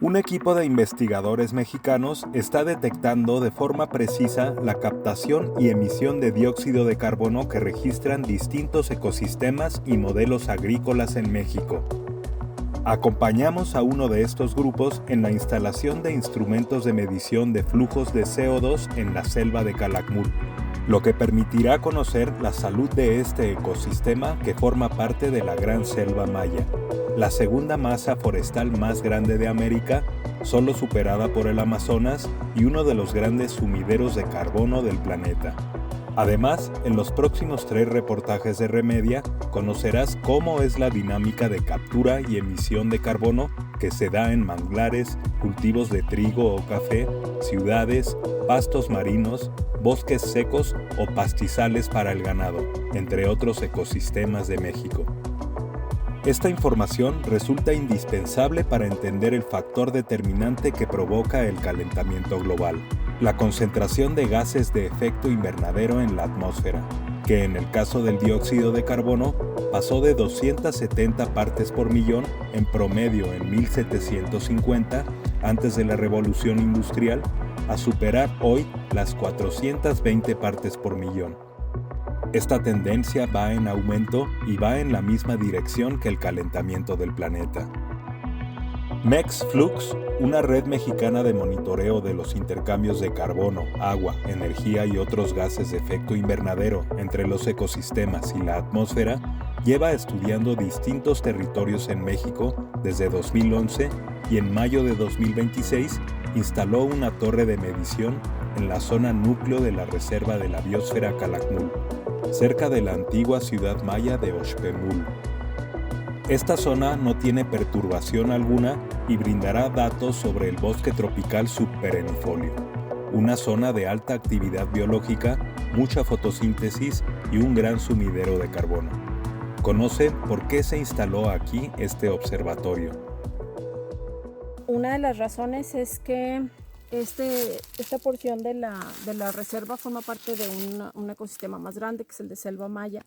Un equipo de investigadores mexicanos está detectando de forma precisa la captación y emisión de dióxido de carbono que registran distintos ecosistemas y modelos agrícolas en México. Acompañamos a uno de estos grupos en la instalación de instrumentos de medición de flujos de CO2 en la selva de Calakmul, lo que permitirá conocer la salud de este ecosistema que forma parte de la Gran Selva Maya, la segunda masa forestal más grande de América, solo superada por el Amazonas y uno de los grandes sumideros de carbono del planeta. Además, en los próximos 3 reportajes de Remedia, conocerás cómo es la dinámica de captura y emisión de carbono que se da en manglares, cultivos de trigo o café, ciudades, pastos marinos, bosques secos o pastizales para el ganado, entre otros ecosistemas de México. Esta información resulta indispensable para entender el factor determinante que provoca el calentamiento global, la concentración de gases de efecto invernadero en la atmósfera, que en el caso del dióxido de carbono pasó de 270 partes por millón en promedio en 1750, antes de la Revolución Industrial, a superar hoy las 420 partes por millón. Esta tendencia va en aumento y va en la misma dirección que el calentamiento del planeta. MEXFlux, una red mexicana de monitoreo de los intercambios de carbono, agua, energía y otros gases de efecto invernadero entre los ecosistemas y la atmósfera, lleva estudiando distintos territorios en México desde 2011 y en mayo de 2026 instaló una torre de medición en la zona núcleo de la Reserva de la Biosfera Calakmul, cerca de la antigua ciudad maya de Oxpemul. Esta zona no tiene perturbación alguna y brindará datos sobre el bosque tropical subperennifolio, una zona de alta actividad biológica, mucha fotosíntesis y un gran sumidero de carbono. Conoce por qué se instaló aquí este observatorio. Una de las razones es que esta porción de la reserva forma parte de un ecosistema más grande, que es el de selva maya.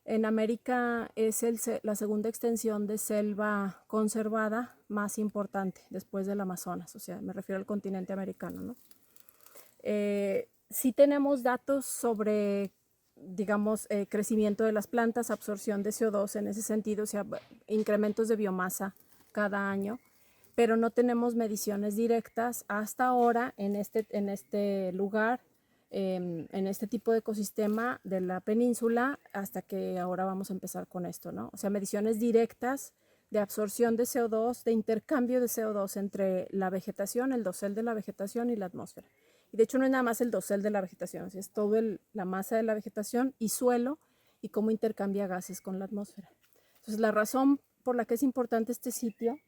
En América es la segunda extensión de selva conservada más importante después del Amazonas, o sea, me refiero al continente americano, ¿no? Sí tenemos datos sobre, digamos, crecimiento de las plantas, absorción de CO2 en ese sentido, o sea, incrementos de biomasa cada año, pero no tenemos mediciones directas hasta ahora en este lugar, en este tipo de ecosistema de la península, hasta que ahora vamos a empezar con esto, ¿no? O sea, mediciones directas de absorción de CO2, de intercambio de CO2 entre la vegetación, el dosel de la vegetación y la atmósfera. Y de hecho no es nada más el dosel de la vegetación, es toda la masa de la vegetación y suelo y cómo intercambia gases con la atmósfera. Entonces, la razón por la que es importante este sitio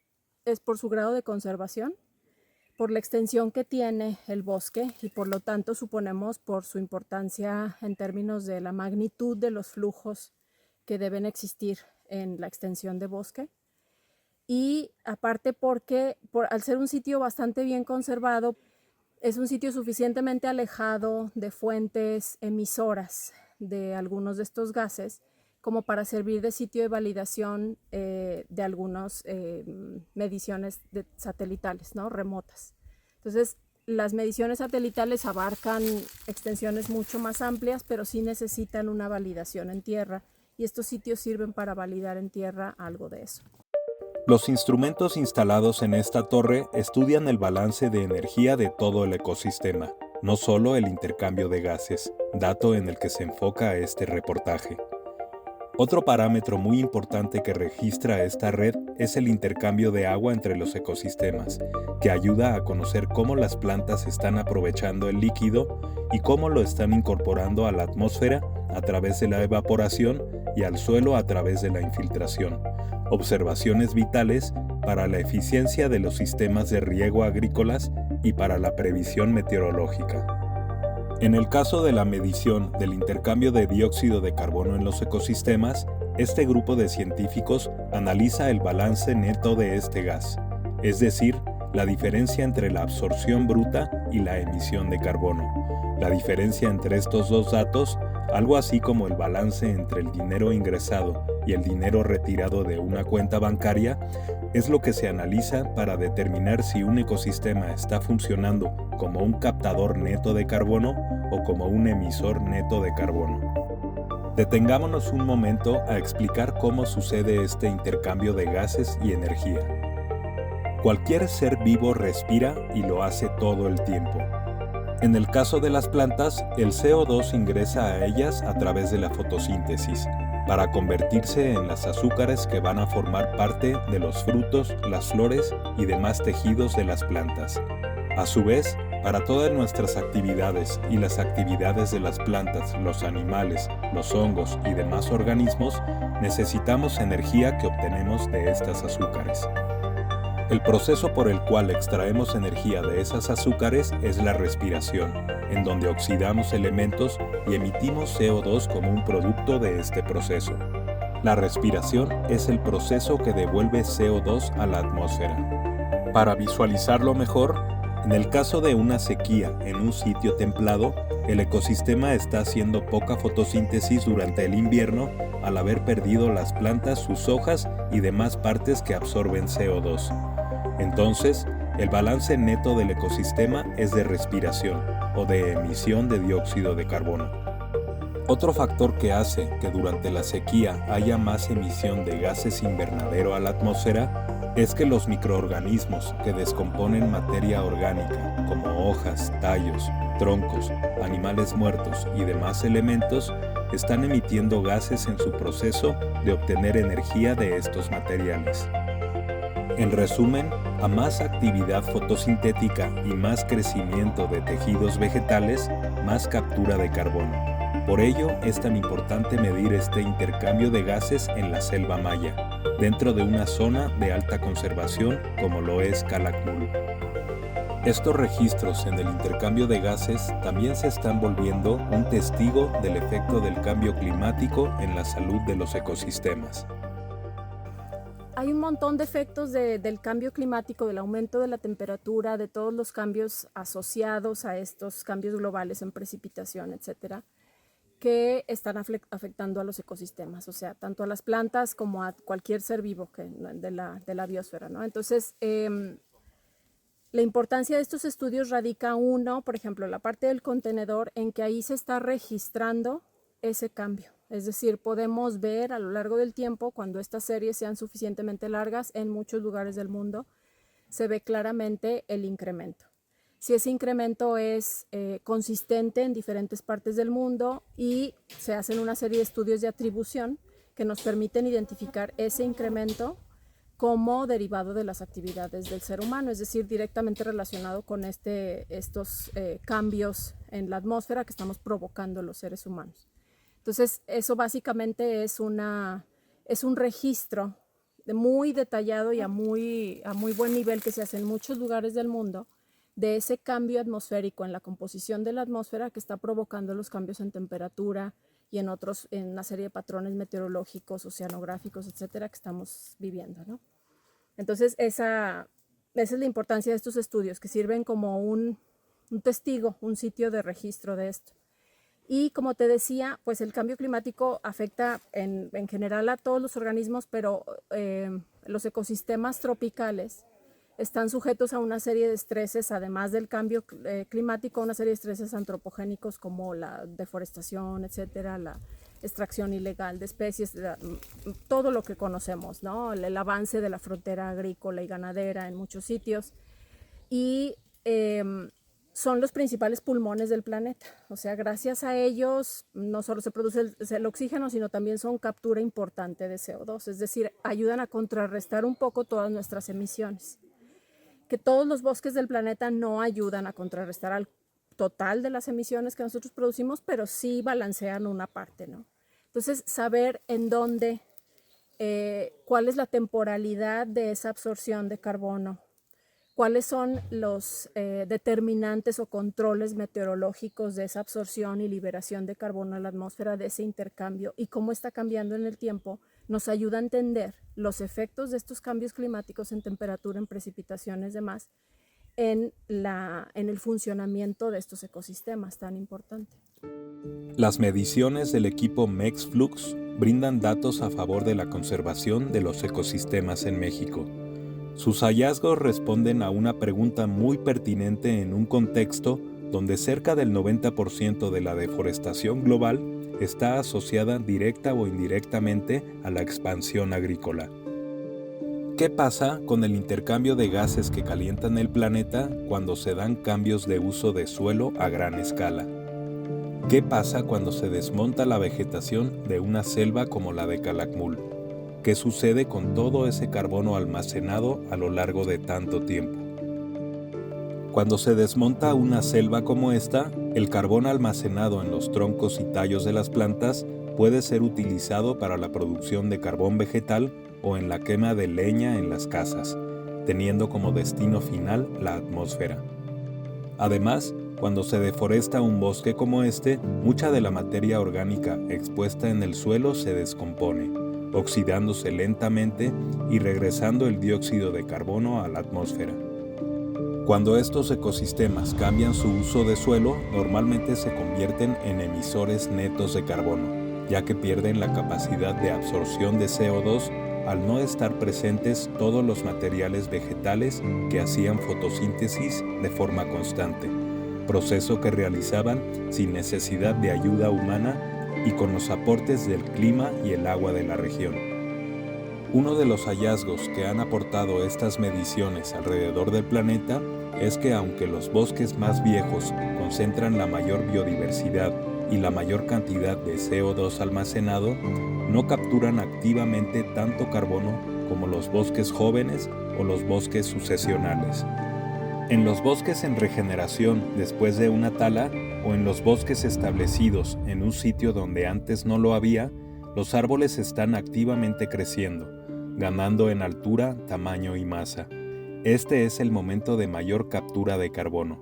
es por su grado de conservación, por la extensión que tiene el bosque y por lo tanto suponemos por su importancia en términos de la magnitud de los flujos que deben existir en la extensión de bosque. Y aparte porque al ser un sitio bastante bien conservado, es un sitio suficientemente alejado de fuentes emisoras de algunos de estos gases como para servir de sitio de validación de algunas mediciones satelitales, ¿no? Remotas. Entonces, las mediciones satelitales abarcan extensiones mucho más amplias, pero sí necesitan una validación en tierra, y estos sitios sirven para validar en tierra algo de eso. Los instrumentos instalados en esta torre estudian el balance de energía de todo el ecosistema, no solo el intercambio de gases, dato en el que se enfoca este reportaje. Otro parámetro muy importante que registra esta red es el intercambio de agua entre los ecosistemas, que ayuda a conocer cómo las plantas están aprovechando el líquido y cómo lo están incorporando a la atmósfera a través de la evaporación y al suelo a través de la infiltración. Observaciones vitales para la eficiencia de los sistemas de riego agrícolas y para la previsión meteorológica. En el caso de la medición del intercambio de dióxido de carbono en los ecosistemas, este grupo de científicos analiza el balance neto de este gas, es decir, la diferencia entre la absorción bruta y la emisión de carbono. La diferencia entre estos dos datos algo así como el balance entre el dinero ingresado y el dinero retirado de una cuenta bancaria, es lo que se analiza para determinar si un ecosistema está funcionando como un captador neto de carbono o como un emisor neto de carbono. Detengámonos un momento a explicar cómo sucede este intercambio de gases y energía. Cualquier ser vivo respira y lo hace todo el tiempo. En el caso de las plantas, el CO2 ingresa a ellas a través de la fotosíntesis, para convertirse en las azúcares que van a formar parte de los frutos, las flores y demás tejidos de las plantas. A su vez, para todas nuestras actividades y las actividades de las plantas, los animales, los hongos y demás organismos, necesitamos energía que obtenemos de estas azúcares. El proceso por el cual extraemos energía de esas azúcares es la respiración, en donde oxidamos elementos y emitimos CO2 como un producto de este proceso. La respiración es el proceso que devuelve CO2 a la atmósfera. Para visualizarlo mejor, en el caso de una sequía en un sitio templado, el ecosistema está haciendo poca fotosíntesis durante el invierno al haber perdido las plantas sus hojas y demás partes que absorben CO2. Entonces, el balance neto del ecosistema es de respiración o de emisión de dióxido de carbono. Otro factor que hace que durante la sequía haya más emisión de gases invernadero a la atmósfera es que los microorganismos que descomponen materia orgánica, como hojas, tallos, troncos, animales muertos y demás elementos, están emitiendo gases en su proceso de obtener energía de estos materiales. En resumen, a más actividad fotosintética y más crecimiento de tejidos vegetales, más captura de carbono. Por ello, es tan importante medir este intercambio de gases en la selva maya, dentro de una zona de alta conservación como lo es Calakmul. Estos registros en el intercambio de gases también se están volviendo un testigo del efecto del cambio climático en la salud de los ecosistemas. Hay un montón de efectos del cambio climático, del aumento de la temperatura, de todos los cambios asociados a estos cambios globales en precipitación, etcétera, que están afectando a los ecosistemas, o sea, tanto a las plantas como a cualquier ser vivo de la biosfera, ¿no? Entonces, la importancia de estos estudios radica por ejemplo, la parte del contenedor, en que ahí se está registrando ese cambio. Es decir, podemos ver a lo largo del tiempo, cuando estas series sean suficientemente largas en muchos lugares del mundo, se ve claramente el incremento. Si ese incremento es consistente en diferentes partes del mundo, y se hacen una serie de estudios de atribución que nos permiten identificar ese incremento como derivado de las actividades del ser humano, es decir, directamente relacionado con estos cambios en la atmósfera que estamos provocando los seres humanos. Entonces, eso básicamente es un registro muy detallado y a muy buen nivel que se hace en muchos lugares del mundo de ese cambio atmosférico en la composición de la atmósfera que está provocando los cambios en temperatura y en una serie de patrones meteorológicos, oceanográficos, etcétera, que estamos viviendo, ¿no? Entonces, esa es la importancia de estos estudios, que sirven como un testigo, un sitio de registro de esto. Y como te decía, pues el cambio climático afecta en general a todos los organismos, pero los ecosistemas tropicales están sujetos a una serie de estreses, además del cambio climático, una serie de estreses antropogénicos como la deforestación, etcétera, la extracción ilegal de especies, todo lo que conocemos, ¿no? El avance de la frontera agrícola y ganadera en muchos sitios. Y son los principales pulmones del planeta. O sea, gracias a ellos no solo se produce el oxígeno, sino también son captura importante de CO2, es decir, ayudan a contrarrestar un poco todas nuestras emisiones. Que todos los bosques del planeta no ayudan a contrarrestar al total de las emisiones que nosotros producimos, pero sí balancean una parte, ¿no? Entonces, saber en dónde, cuál es la temporalidad de esa absorción de carbono, cuáles son los determinantes o controles meteorológicos de esa absorción y liberación de carbono a la atmósfera, de ese intercambio, y cómo está cambiando en el tiempo, nos ayuda a entender los efectos de estos cambios climáticos en temperatura, en precipitaciones y demás, en el funcionamiento de estos ecosistemas tan importante. Las mediciones del equipo MEXFlux brindan datos a favor de la conservación de los ecosistemas en México. Sus hallazgos responden a una pregunta muy pertinente en un contexto donde cerca del 90% de la deforestación global está asociada directa o indirectamente a la expansión agrícola. ¿Qué pasa con el intercambio de gases que calientan el planeta cuando se dan cambios de uso de suelo a gran escala? ¿Qué pasa cuando se desmonta la vegetación de una selva como la de Calakmul? ¿Qué sucede con todo ese carbono almacenado a lo largo de tanto tiempo? Cuando se desmonta una selva como esta, el carbón almacenado en los troncos y tallos de las plantas puede ser utilizado para la producción de carbón vegetal o en la quema de leña en las casas, teniendo como destino final la atmósfera. Además, cuando se deforesta un bosque como este, mucha de la materia orgánica expuesta en el suelo se descompone, oxidándose lentamente y regresando el dióxido de carbono a la atmósfera. Cuando estos ecosistemas cambian su uso de suelo, normalmente se convierten en emisores netos de carbono, ya que pierden la capacidad de absorción de CO2 al no estar presentes todos los materiales vegetales que hacían fotosíntesis de forma constante, proceso que realizaban sin necesidad de ayuda humana y con los aportes del clima y el agua de la región. Uno de los hallazgos que han aportado estas mediciones alrededor del planeta es que aunque los bosques más viejos concentran la mayor biodiversidad y la mayor cantidad de CO2 almacenado, no capturan activamente tanto carbono como los bosques jóvenes o los bosques sucesionales. En los bosques en regeneración después de una tala o en los bosques establecidos en un sitio donde antes no lo había, los árboles están activamente creciendo, ganando en altura, tamaño y masa. Este es el momento de mayor captura de carbono.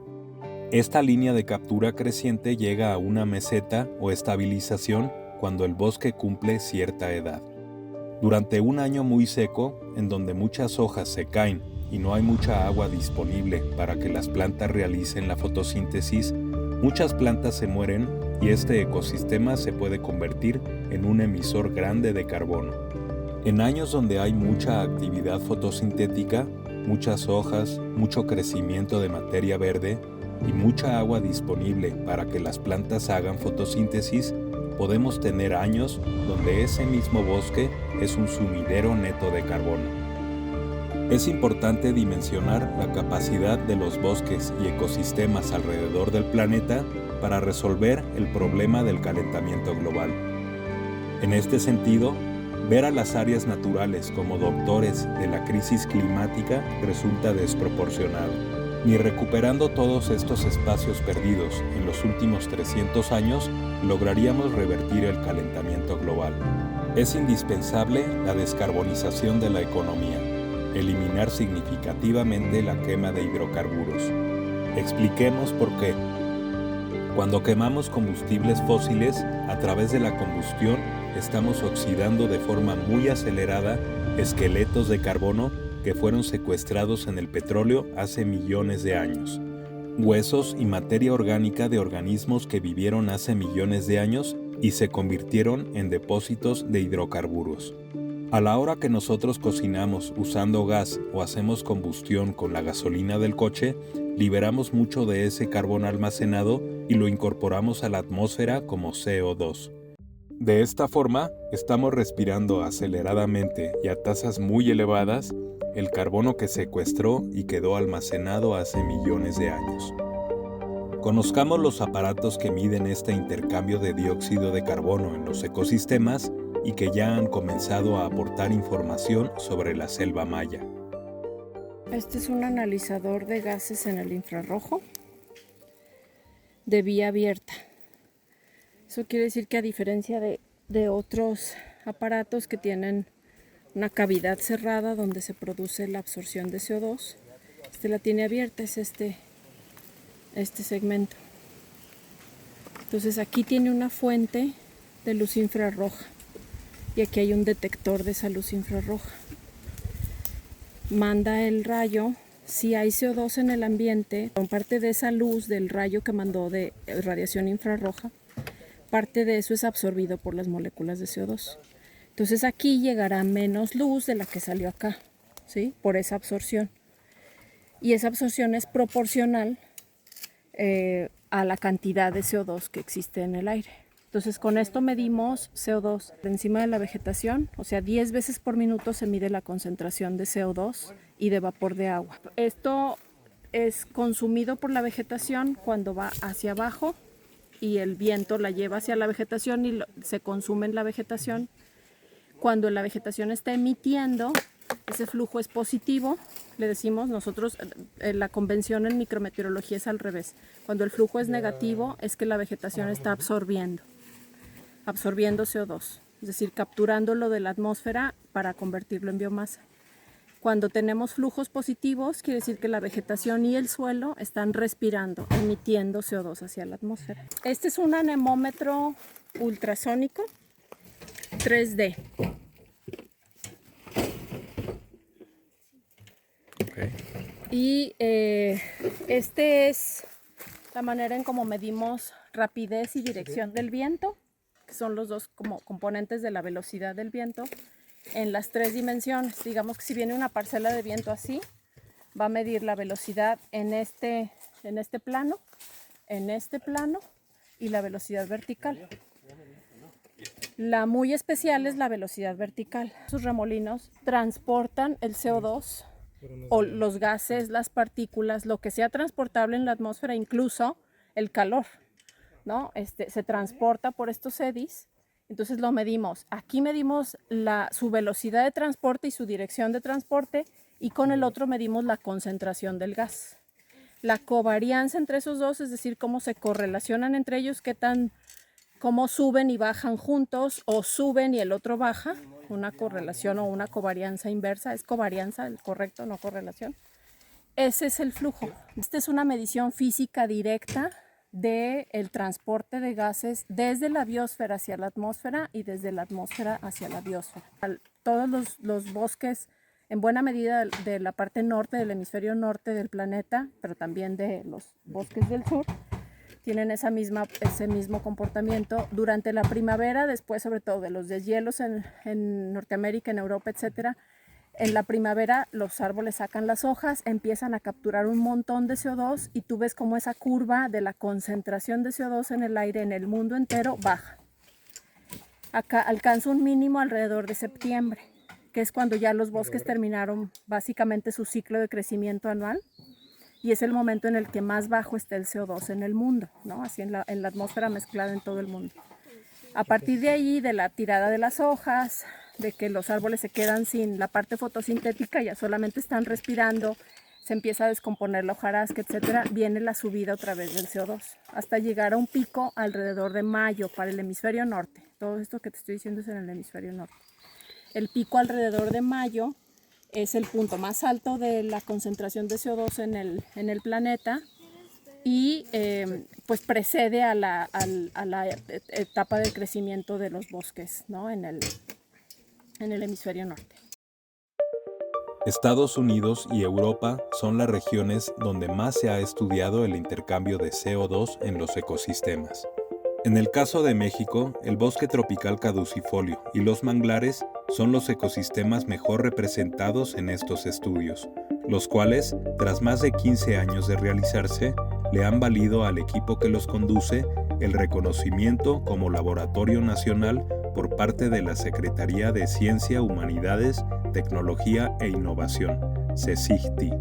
Esta línea de captura creciente llega a una meseta o estabilización cuando el bosque cumple cierta edad. Durante un año muy seco, en donde muchas hojas se caen y no hay mucha agua disponible para que las plantas realicen la fotosíntesis, muchas plantas se mueren y este ecosistema se puede convertir en un emisor grande de carbono. En años donde hay mucha actividad fotosintética, muchas hojas, mucho crecimiento de materia verde y mucha agua disponible para que las plantas hagan fotosíntesis, podemos tener años donde ese mismo bosque es un sumidero neto de carbono. Es importante dimensionar la capacidad de los bosques y ecosistemas alrededor del planeta para resolver el problema del calentamiento global. En este sentido, ver a las áreas naturales como doctores de la crisis climática resulta desproporcionado. Ni recuperando todos estos espacios perdidos en los últimos 300 años lograríamos revertir el calentamiento global. Es indispensable la descarbonización de la economía, eliminar significativamente la quema de hidrocarburos. Expliquemos por qué. Cuando quemamos combustibles fósiles, a través de la combustión estamos oxidando de forma muy acelerada esqueletos de carbono que fueron secuestrados en el petróleo hace millones de años, huesos y materia orgánica de organismos que vivieron hace millones de años y se convirtieron en depósitos de hidrocarburos. A la hora que nosotros cocinamos usando gas o hacemos combustión con la gasolina del coche, liberamos mucho de ese carbón almacenado y lo incorporamos a la atmósfera como CO2. De esta forma, estamos respirando aceleradamente y a tasas muy elevadas el carbono que secuestró y quedó almacenado hace millones de años. Conozcamos los aparatos que miden este intercambio de dióxido de carbono en los ecosistemas y que ya han comenzado a aportar información sobre la selva maya. Este es un analizador de gases en el infrarrojo de vía abierta. Eso quiere decir que a diferencia de otros aparatos que tienen una cavidad cerrada donde se produce la absorción de CO2, este la tiene abierta, es este segmento. Entonces aquí tiene una fuente de luz infrarroja y aquí hay un detector de esa luz infrarroja. Manda el rayo, si hay CO2 en el ambiente, con parte de esa luz del rayo que mandó de radiación infrarroja, parte de eso es absorbido por las moléculas de CO2. Entonces aquí llegará menos luz de la que salió acá, ¿sí? Por esa absorción. Y esa absorción es proporcional a la cantidad de CO2 que existe en el aire. Entonces con esto medimos CO2 de encima de la vegetación, o sea 10 veces por minuto se mide la concentración de CO2 y de vapor de agua. Esto es consumido por la vegetación cuando va hacia abajo y el viento la lleva hacia la vegetación y se consume en la vegetación. Cuando la vegetación está emitiendo, ese flujo es positivo, le decimos nosotros, la convención en micrometeorología es al revés. Cuando el flujo es negativo es que la vegetación está absorbiendo CO2, es decir, capturándolo de la atmósfera para convertirlo en biomasa. Cuando tenemos flujos positivos, quiere decir que la vegetación y el suelo están respirando, emitiendo CO2 hacia la atmósfera. Este es un anemómetro ultrasónico 3D. Okay. Y este es la manera en cómo medimos rapidez y dirección del viento, que son los dos como componentes de la velocidad del viento, en las 3 dimensiones. Digamos que si viene una parcela de viento así, va a medir la velocidad en este plano, y la velocidad vertical. La muy especial es la velocidad vertical. Sus remolinos transportan el CO2 o los gases, las partículas, lo que sea transportable en la atmósfera, incluso el calor, ¿no? Se transporta por estos eddies. Entonces lo medimos. Aquí medimos su velocidad de transporte y su dirección de transporte, y con el otro medimos la concentración del gas. La covarianza entre esos dos, es decir, cómo se correlacionan entre ellos, cómo suben y bajan juntos, o suben y el otro baja, una correlación o una covarianza inversa, es covarianza, el correcto, no correlación. Ese es el flujo. Esta es una medición física directa del transporte de gases desde la biosfera hacia la atmósfera y desde la atmósfera hacia la biosfera. Todos los bosques, en buena medida de la parte norte, del hemisferio norte del planeta, pero también de los bosques del sur, tienen ese mismo comportamiento durante la primavera, después sobre todo de los deshielos en Norteamérica, en Europa, etcétera. En la primavera los árboles sacan las hojas, empiezan a capturar un montón de CO2 y tú ves cómo esa curva de la concentración de CO2 en el aire en el mundo entero baja. Acá alcanza un mínimo alrededor de septiembre, que es cuando ya los bosques terminaron básicamente su ciclo de crecimiento anual, y es el momento en el que más bajo está el CO2 en el mundo, ¿no? Así en la atmósfera mezclada en todo el mundo. A partir de ahí, de la tirada de las hojas, de que los árboles se quedan sin la parte fotosintética, ya solamente están respirando, se empieza a descomponer la hojarasca, etcétera, viene la subida otra vez del CO2, hasta llegar a un pico alrededor de mayo para el hemisferio norte. Todo esto que te estoy diciendo es en el hemisferio norte. El pico alrededor de mayo es el punto más alto de la concentración de CO2 en el planeta, y pues precede a la etapa de crecimiento de los bosques, ¿no? en el hemisferio norte. Estados Unidos y Europa son las regiones donde más se ha estudiado el intercambio de CO2 en los ecosistemas. En el caso de México, el bosque tropical caducifolio y los manglares son los ecosistemas mejor representados en estos estudios, los cuales, tras más de 15 años de realizarse, le han valido al equipo que los conduce el reconocimiento como Laboratorio Nacional por parte de la Secretaría de Ciencia, Humanidades, Tecnología e Innovación, CECITI.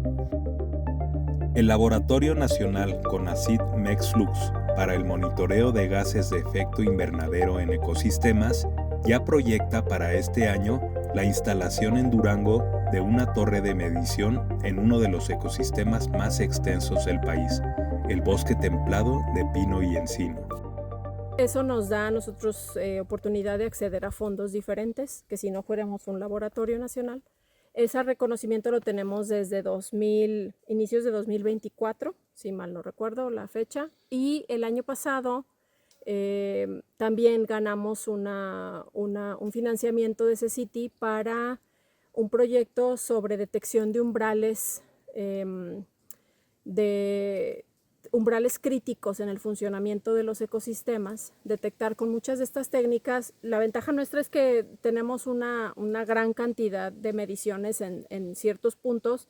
El Laboratorio Nacional CONACYT-MEXLUX para el monitoreo de gases de efecto invernadero en ecosistemas ya proyecta para este año la instalación en Durango de una torre de medición en uno de los ecosistemas más extensos del país, el bosque templado de pino y encino. Eso nos da a nosotros oportunidad de acceder a fondos diferentes, que si no fuéramos un laboratorio nacional. Ese reconocimiento lo tenemos desde inicios de 2024, si mal no recuerdo la fecha, y el año pasado también ganamos un financiamiento de CECITI para un proyecto sobre detección de umbrales de umbrales críticos en el funcionamiento de los ecosistemas, detectar con muchas de estas técnicas. La ventaja nuestra es que tenemos una gran cantidad de mediciones en ciertos puntos.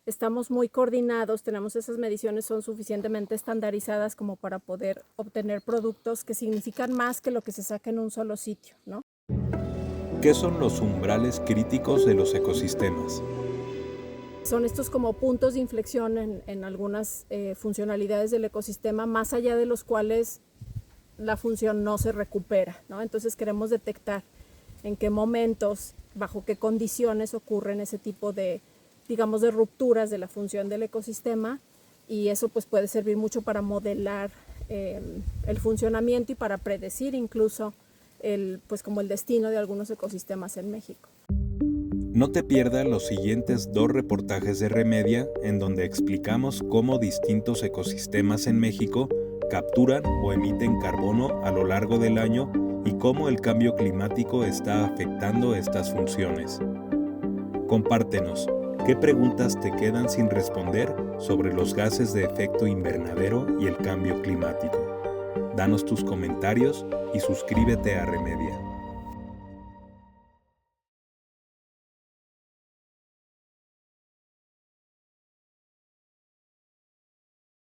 Estamos muy coordinados, tenemos esas mediciones, son suficientemente estandarizadas como para poder obtener productos que significan más que lo que se saca en un solo sitio, ¿no? ¿Qué son los umbrales críticos de los ecosistemas? Son estos como puntos de inflexión en algunas funcionalidades del ecosistema, más allá de los cuales la función no se recupera, ¿no? Entonces queremos detectar en qué momentos, bajo qué condiciones ocurren ese tipo de, digamos, de rupturas de la función del ecosistema, y eso pues puede servir mucho para modelar el funcionamiento y para predecir incluso pues como el destino de algunos ecosistemas en México. No te pierdas los siguientes 2 reportajes de Remedia en donde explicamos cómo distintos ecosistemas en México capturan o emiten carbono a lo largo del año y cómo el cambio climático está afectando estas funciones. Compártenos, ¿qué preguntas te quedan sin responder sobre los gases de efecto invernadero y el cambio climático? Danos tus comentarios y suscríbete a Remedia.